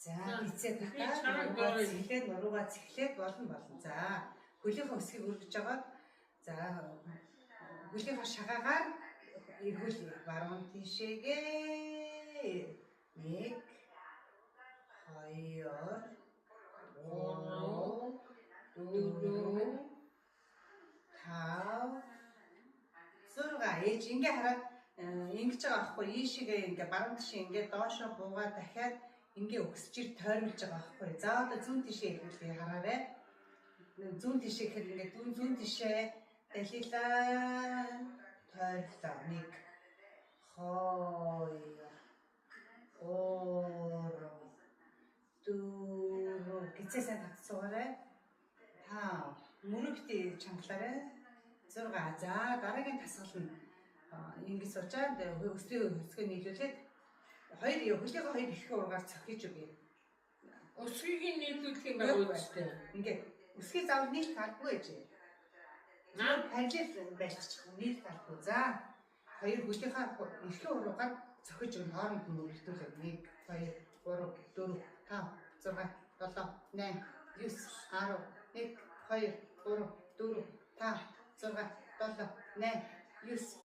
За бицээ дахиад нуруугаа цэглээд болно. За хөлийнхөө өсгийг өргөж байгаа. За хөлийнхөө шагаагаар эргүүлээ. Баруун тишээгээ 1 2 3 4 5 6 ээж ингээ хараад ингэж байгаа аахгүй ийшээгээ ингээ баруун тишээ ингээ доошоо буугаад дахиад ингээ өксөж тойрмолж байгаа аахгүй. За одоо зүүн тишээ эргүүлээ хараарай. Зүүн тишээ гэхэд ингээ зүүн тишээ далилаа тойрлоо 1 2 3 4 гизээсээ татцуугаарай. 5 мөрөг бити чангалаарай. 6 за дараагийн тасгал нь ингэж суучаад өсгөө нийлүүлээд хөлийнхөө хоёр ихээр ургаар цохиж өгье. Өсгийг нийлүүлэх юм байна үстэй. Ингээд өсгийг заавал нийлэх албагүй ээж. Параллел байлчих нийлэх албагүй. За хоёр хөлийнхөө ихээр ургаар цохиж өгнө. Хооронд нь мөрөлдүүлээд 1 2 3 4 5 6 7 8 9 10 1 2 3 4 5 6 7 8 9